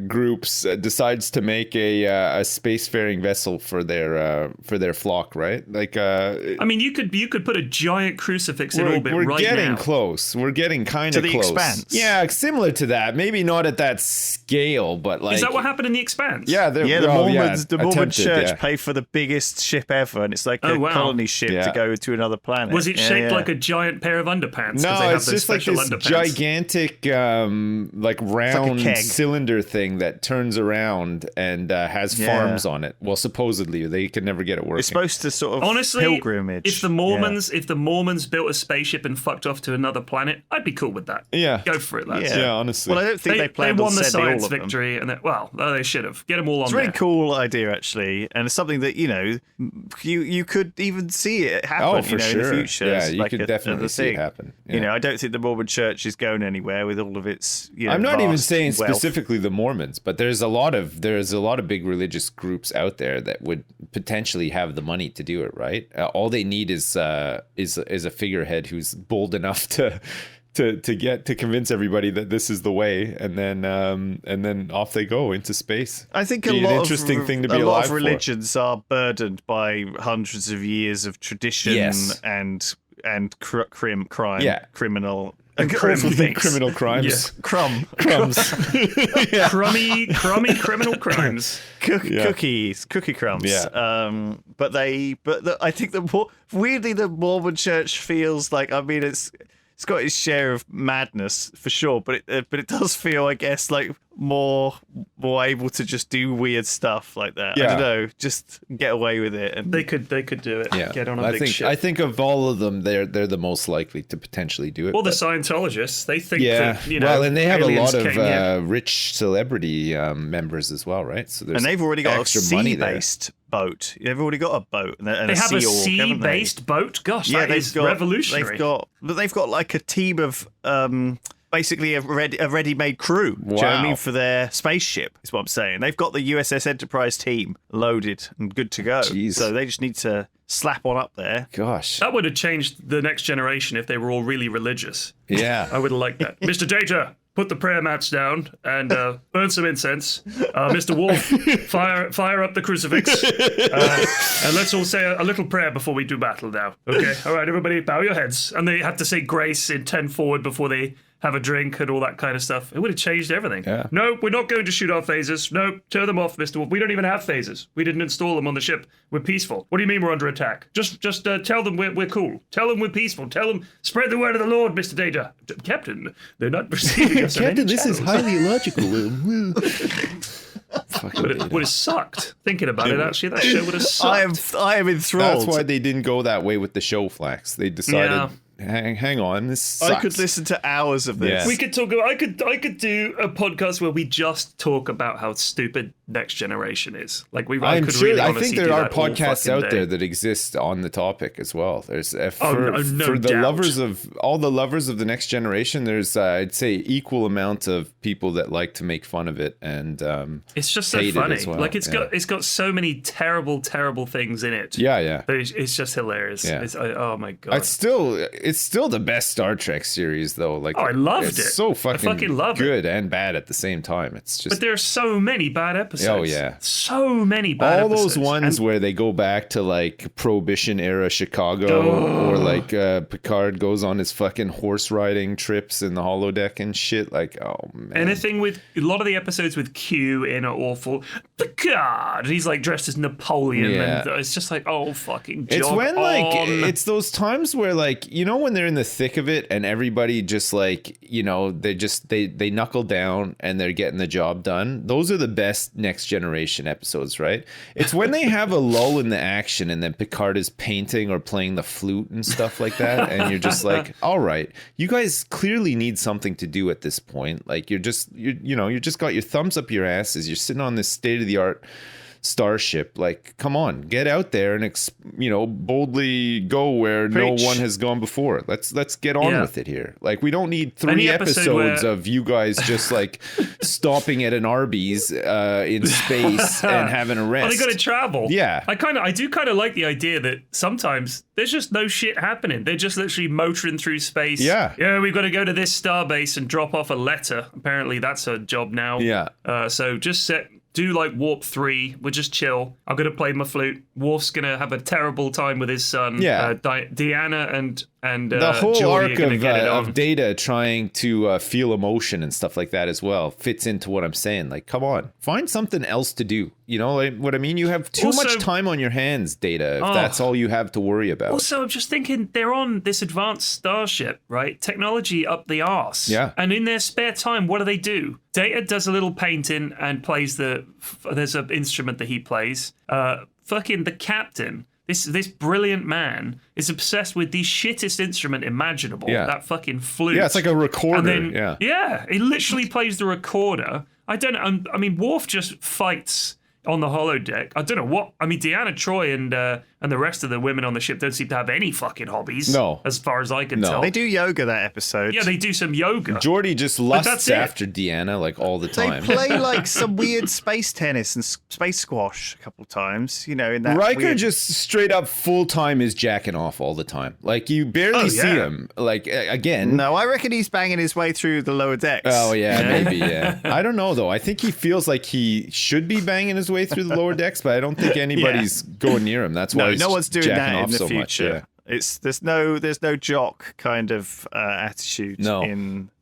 groups decides to make a spacefaring vessel for their flock, right? Like,
I mean, you could put a giant crucifix in orbit right now.
We're getting close. We're getting kind of close.
To the
close.
Expanse.
Yeah, similar to that. Maybe not at that scale, but like.
Is that what happened in The Expanse?
Yeah,
The Mormons, the Mormon
attempted,
church pay for the biggest ship ever, and it's like a colony ship to go to another planet.
Was it shaped like a giant pair of underpants?
No, it's just like this gigantic, like round cylinder thing that turns around and has farms on it. Well, supposedly they could never get it working.
It's supposed to sort of
honestly
pilgrimage.
If the Mormons built a spaceship and fucked off to another planet, I'd be cool with that.
Yeah,
go for it, lads.
Yeah, honestly.
Well, I don't think they planned
won
on
the
sending
science
all of
victory, and they should have. Get them all on.
It's a really cool idea, actually, and it's something that you could even see it happen.
For
in the future.
Yeah, you could definitely see it happen. Yeah.
I don't think the Mormon Church is going anywhere with all of its.
I'm not even saying
wealth.
specifically the Mormons, but there's a lot of big religious groups out there that would potentially have the money to do it. Right? All they need is a figurehead who's bold enough to convince everybody that this is the way, and then off they go into space.
I think a lot of religions are burdened by hundreds of years of tradition and crime, criminal. And
criminal crimes.
Yes. Crumbs.
Crummy criminal crimes.
Cookie crumbs.
Yeah.
But I think weirdly the Mormon Church feels like, it's got its share of madness for sure, but it does feel, I guess, like more able to just do weird stuff like that.
Yeah.
I don't know, just get away with it. And
they could do it.
Yeah.
Get on a big ship.
I think of all of them, they're the most likely to potentially do it.
Well, the Scientologists, they think that
and they have a lot
came,
of rich celebrity members as well, right? So
and they've already got a sea-based boat. They've already got a boat. And
they have a sea-based boat. Gosh, that is revolutionary.
They've got like a team of basically a ready-made crew.
Wow.
Do you know what I mean? For their spaceship, is what I'm saying. They've got the USS Enterprise team loaded and good to go.
Jeez.
So they just need to slap on up there.
Gosh.
That would have changed the next generation if they were all really religious.
Yeah.
I would have liked that. Mr. Data, put the prayer mats down and burn some incense. Mr. Wolf, fire up the crucifix. And let's all say a little prayer before we do battle now. Okay, all right, everybody, bow your heads. And they have to say grace in 10 forward before they have a drink and all that kind of stuff. It would have changed everything.
Yeah.
No, we're not going to shoot our phasers. No, turn them off, Mr. Wolf. We don't even have phasers. We didn't install them on the ship. We're peaceful. What do you mean we're under attack? Just tell them we're cool. Tell them we're peaceful. Tell them, spread the word of the Lord, Mr. Data. Captain, they're not receiving us.
Captain, this is highly illogical.
Would have sucked. Thinking about it, actually, that show would have sucked.
I am enthralled.
That's why they didn't go that way with the show, Flax. They decided, hang on, this sucks.
I could listen to hours of this.
Yeah.
We could talk about. I could do a podcast where we just talk about how stupid Next Generation is. Like
I think there are podcasts out there that exist on the topic as well. There's for the lovers of all the lovers of the Next Generation. There's I'd say equal amount of people that like to make fun of it, and
it's just so funny.
Well.
Like it's got so many terrible things in it.
Yeah.
But it's just hilarious.
Yeah.
Oh my god.
It's still the best Star Trek series though. Like
I loved it.
It's so fucking
love
good and bad at the same time. It's just.
But there are so many bad episodes.
Oh yeah,
so many bad
all
episodes.
those ones where they go back to like Prohibition era Chicago, or like Picard goes on his fucking horse riding trips in the holodeck and shit. Like, oh man,
anything with a lot of the episodes with Q in are awful. Picard, he's like dressed as Napoleon, and it's just like, oh fucking.
It's when it's those times where like when they're in the thick of it and everybody just like they knuckle down and they're getting the job done. Those are the best Next Generation episodes, right? It's when they have a lull in the action and then Picard is painting or playing the flute and stuff like that, and you're just like, all right, you guys clearly need something to do at this point. Like you're just got your thumbs up your asses. You're sitting on this state of the art starship. Like, come on, get out there and boldly go where no one has gone before. Let's get on with it here. Like, we don't need 3 episodes of you guys just like stopping at an Arby's in space and having a rest.
Oh, they got to travel.
Yeah,
I do kind of like the idea that sometimes there's just no shit happening. They're just literally motoring through space. Yeah, we've got to go to this starbase and drop off a letter. Apparently that's a job now.
Yeah.
So just do like warp 3. We'll just chill. I'm gonna play my flute. Worf's gonna have a terrible time with his son.
Yeah.
Deanna and
The whole
Geordie
arc
are gonna get it on.
of Data trying to feel emotion and stuff like that as well fits into what I'm saying. Like, come on, find something else to do. You know like, what I mean? You have too much time on your hands, Data, if that's all you have to worry about.
Also, I'm just thinking they're on this advanced starship, right? Technology up the arse.
Yeah.
And in their spare time, what do? Data does a little painting and plays there's an instrument that he plays. Fucking the captain. This brilliant man is obsessed with the shittest instrument imaginable.
Yeah.
That fucking flute.
Yeah, it's like a recorder.
And then, yeah, he literally plays the recorder. I mean, Worf just fights on the holodeck. I don't know what. I mean, Deanna Troi and the rest of the women on the ship don't seem to have any fucking hobbies.
No.
As far as I can tell.
They do yoga that episode.
Yeah, they do some yoga.
Geordie just lusts after Deanna like all the time.
They play like some weird space tennis and space squash a couple times, you know, in that
Riker
weird...
just straight up full time is jacking off all the time. Like you barely see him. Like again.
No, I reckon he's banging his way through the lower decks.
Oh yeah, maybe yeah. I don't know though. I think he feels like he should be banging his way through the lower decks, but I don't think anybody's going near him. That's why
no one's doing that in the
so
future.
Much,
There's no jock kind of attitude.
No.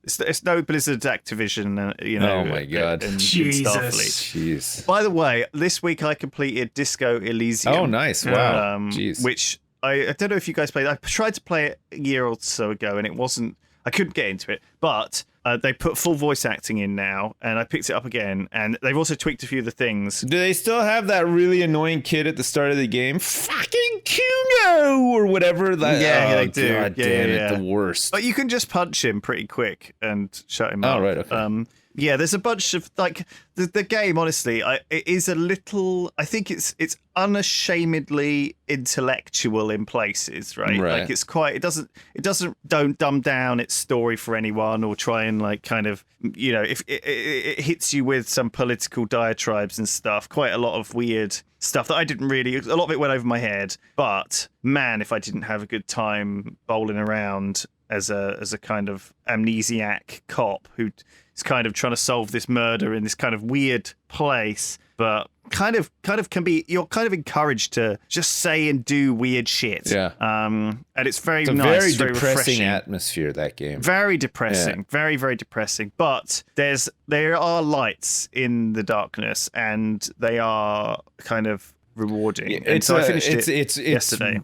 It's no Blizzard Activision. You know.
Oh my god.
In
Jesus.
Starfleet.
Jeez.
By the way, this week I completed Disco Elysium.
Oh nice. Wow. Jeez.
Which I don't know if you guys played. I tried to play it a year or so ago, and it wasn't. I couldn't get into it, but they put full voice acting in now, and I picked it up again, and they've also tweaked a few of the things.
Do they still have that really annoying kid at the start of the game? Fucking Kuno or whatever.
Yeah, they do.
God
Yeah,
damn
yeah.
it, the worst.
But you can just punch him pretty quick and shut him up.
Oh, right, okay.
Yeah, there's a bunch of like the game. Honestly, it is a little. I think it's unashamedly intellectual in places, right? Like it's quite. It don't dumb down its story for anyone or try and like kind of if it hits you with some political diatribes and stuff. Quite a lot of weird stuff that I didn't really. A lot of it went over my head. But man, if I didn't have a good time bowling around as a kind of amnesiac cop who is kind of trying to solve this murder in this kind of weird place, but kind of can be. You're kind of encouraged to just say and do weird shit.
Yeah.
And it's very
It's a
nice,
very depressing
refreshing.
atmosphere, that game.
Very depressing, very, very depressing. But there are lights in the darkness, and they are kind of rewarding. And so I finished it yesterday.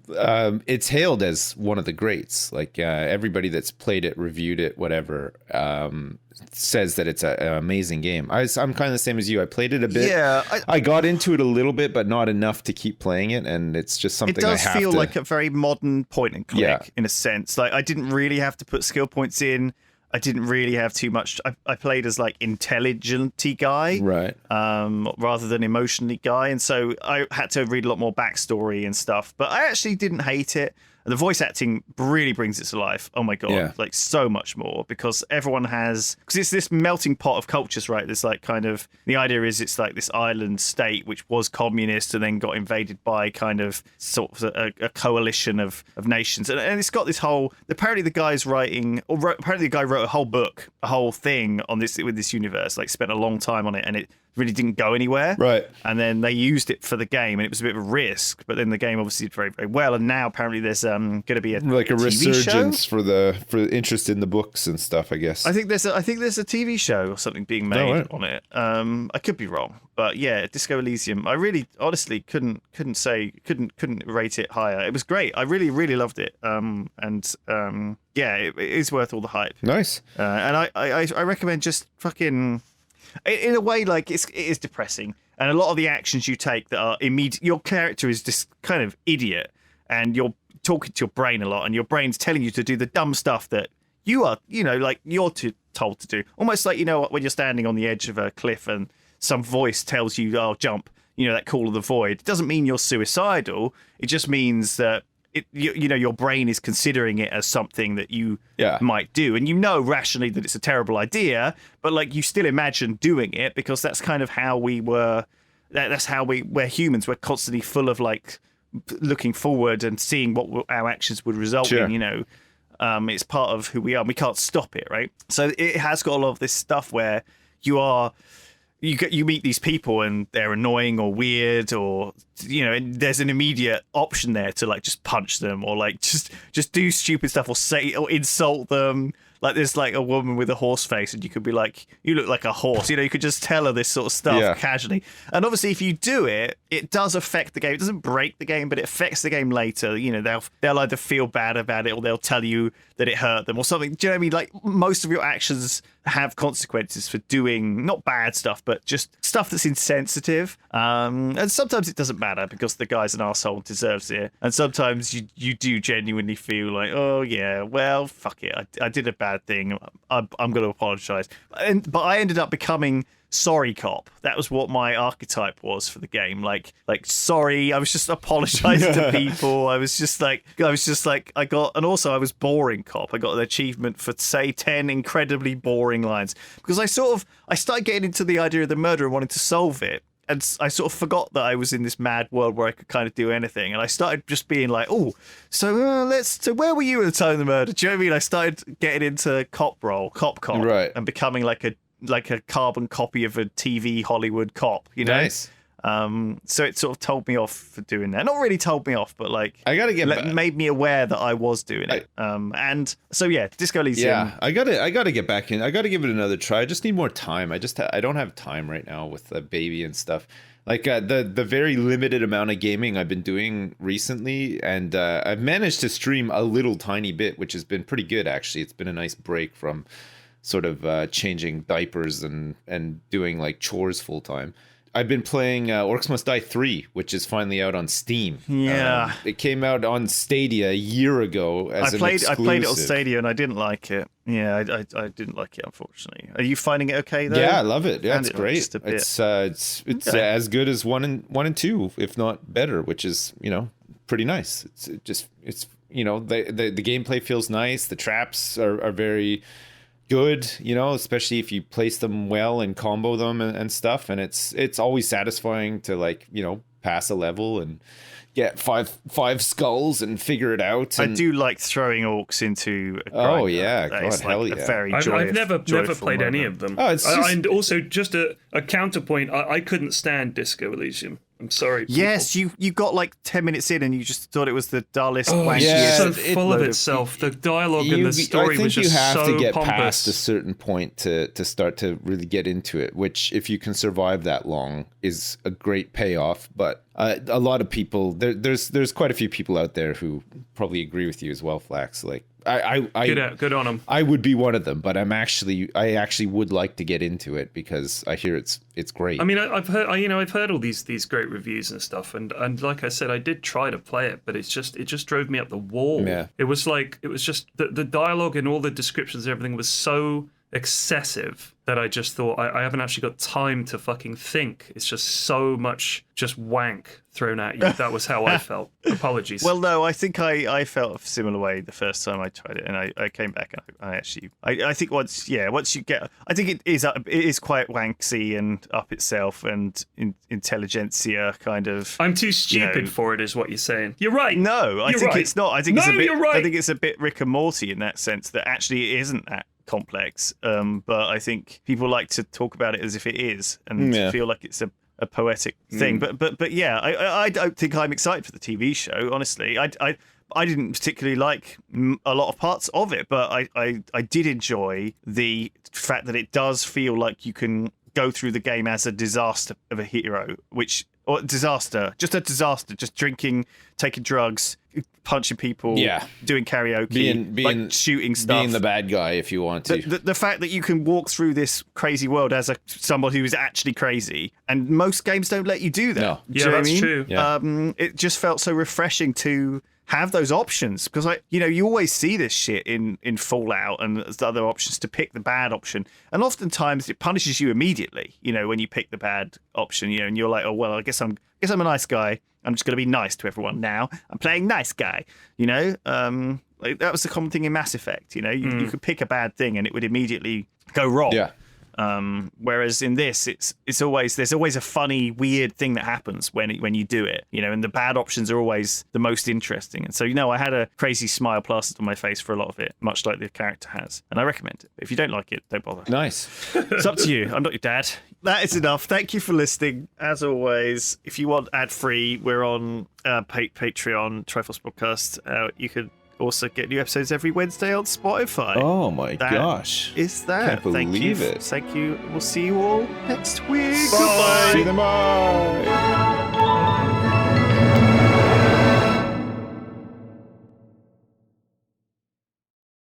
It's hailed as one of the greats. Like everybody that's played it, reviewed it, whatever, says that it's an amazing game. I'm kind of the same as you. I played it a bit.
Yeah,
I got into it a little bit, but not enough to keep playing it. And it's just something
it does
I have
feel
to...
like a very modern point and click in a sense. Like I didn't really have to put skill points in. I didn't really have too much. I played as like intelligent-y guy,
right?
Rather than emotionally guy, and so I had to read a lot more backstory and stuff. But I actually didn't hate it. The voice acting really brings it to life. Oh my god, like so much more because everyone has it's this melting pot of cultures, right? There's like kind of the idea is it's like this island state which was communist and then got invaded by kind of sort of a coalition of nations, and it's got this whole. Apparently, the guy's writing, apparently the guy wrote a whole book, a whole thing on this with this universe. Like spent a long time on it, and it really didn't go anywhere.
Right.
And then they used it for the game, and it was a bit of a risk. But then the game obviously did very, very well. And now apparently there's going to be a
resurgence
show?
for interest in the books and stuff. I guess.
I think there's a TV show or something being made on it. I could be wrong, but yeah, Disco Elysium. I really, honestly, couldn't rate it higher. It was great. I really, really loved it. Yeah, it is worth all the hype.
Nice.
And I recommend just fucking. In a way, like it is depressing, and a lot of the actions you take that are immediate. Your character is this kind of idiot, and you're talking to your brain a lot, and your brain's telling you to do the dumb stuff that you are, like you're told to do. Almost like when you're standing on the edge of a cliff and some voice tells you, "Oh, jump!" That call of the void. It doesn't mean you're suicidal. It just means that. Your brain is considering it as something that you might do, and rationally that it's a terrible idea, but like you still imagine doing it because that's kind of how we were. That's how we're humans. We're constantly full of like looking forward and seeing what our actions would result in. It's part of who we are. And we can't stop it, right? So it has got a lot of this stuff where you are. you meet these people and they're annoying or weird, or and there's an immediate option there to like just punch them or like just do stupid stuff or say or insult them. Like there's like a woman with a horse face and you could be like, you look like a horse. You could just tell her this sort of stuff casually. And obviously if you do it, it does affect the game. It doesn't break the game, but it affects the game later. They'll either feel bad about it or they'll tell you that it hurt them or something. Do you know what I mean? Like most of your actions have consequences for doing not bad stuff, but just stuff that's insensitive. And sometimes it doesn't matter because the guy's an arsehole and deserves it. And sometimes you do genuinely feel like, oh yeah, well, fuck it. I did a bad thing. I'm going to apologize. But I ended up becoming sorry cop. That was what my archetype was for the game. Like sorry, I was just apologizing to people. I was just like I got, and also I was boring cop. I got an achievement for say 10 incredibly boring lines because I started getting into the idea of the murder and wanting to solve it. And I sort of forgot that I was in this mad world where I could kind of do anything. And I started just being like, oh, so where were you at the time of the murder? Do you know what I mean? I started getting into cop,
right,
and becoming like a carbon copy of a TV Hollywood cop,
Nice.
So it sort of told me off for doing that. Not really told me off, but like
I gotta get
made me aware that I was doing it. And so yeah, Disco Elysium.
Yeah, I gotta get back in. I gotta give it another try. I just need more time. I don't have time right now with the baby and stuff. Like the very limited amount of gaming I've been doing recently, and I've managed to stream a little tiny bit, which has been pretty good actually. It's been a nice break from sort of changing diapers and doing like chores full time. I've been playing Orcs Must Die 3, which is finally out on Steam.
Yeah.
It came out on Stadia a year ago as an exclusive.
I played it on Stadia and I didn't like it. Yeah, I didn't like it, unfortunately. Are you finding it okay, though?
Yeah, I love it. Yeah, it's great.
It's
okay. As good as 1 and 2, if not better, which is, pretty nice. It's the gameplay feels nice. The traps are very good, especially if you place them well and combo them and stuff, and it's always satisfying to pass a level and get five skulls and figure it out. And
I do like throwing orcs into a grinder.
Oh yeah, God, hell yeah.
I've never played any of them.
Oh,
and also just a counterpoint, I couldn't stand Disco Elysium. I'm sorry. People.
Yes, you got like 10 minutes in and you just thought it was the dullest, wankiest.
Yeah, so full of itself. The dialogue and the story was just so
I think you have to get
pompous.
past a certain point to start to really get into it, which if you can survive that long is a great payoff. But a lot of people, there's quite a few people out there who probably agree with you as well, Flax. Like
good on them.
I would be one of them, but I actually would like to get into it because I hear it's great.
I mean, I've heard all these great reviews and stuff, and like I said, I did try to play it, but it just drove me up the wall.
Yeah.
It was just the dialogue and all the descriptions and everything was so excessive that I just thought I haven't actually got time to fucking think. It's just so much just wank thrown at you. That was how I felt. Apologies.
Well, no, I think I felt a similar way the first time I tried it, and I came back and I think once you get, I think it is quite wanksy and up itself and intelligentsia kind of.
I'm too stupid for it, is what you're saying. You're right.
No, I think it's not. I think
you're right.
I think it's a bit Rick and Morty in that sense that actually it isn't that complex, but I think people like to talk about it as if it is and feel like it's a poetic thing. But yeah, I don't think I'm excited for the TV show. Honestly, I didn't particularly like a lot of parts of it, but I did enjoy the fact that it does feel like you can go through the game as a disaster of a hero, just drinking, taking drugs, punching people, doing karaoke, being shooting stuff,
being the bad guy if you want to.
The fact that you can walk through this crazy world as somebody who is actually crazy, and most games don't let you do that.
No.
Yeah, that's true.
Yeah.
It just felt so refreshing to have those options, because you always see this shit in Fallout and there's other options to pick the bad option, and oftentimes it punishes you immediately, when you pick the bad option, and you're like, oh well, I guess I'm a nice guy, I'm just going to be nice to everyone now, I'm playing nice guy, like that was the common thing in Mass Effect, you could pick a bad thing and it would immediately go wrong. Whereas in this, there's always a funny, weird thing that happens when you do it, and the bad options are always the most interesting. And so, I had a crazy smile plastered on my face for a lot of it, much like the character has. And I recommend it. But if you don't like it, don't bother.
Nice.
It's up to you. I'm not your dad. That is enough. Thank you for listening. As always, if you want ad-free, we're on Patreon, Triforce Podcast. You could also get new episodes every Wednesday on Spotify.
Oh my gosh.
Is that?
Can't believe it.
Thank you. We'll see you all next week.
Bye.
Goodbye.
See you tomorrow.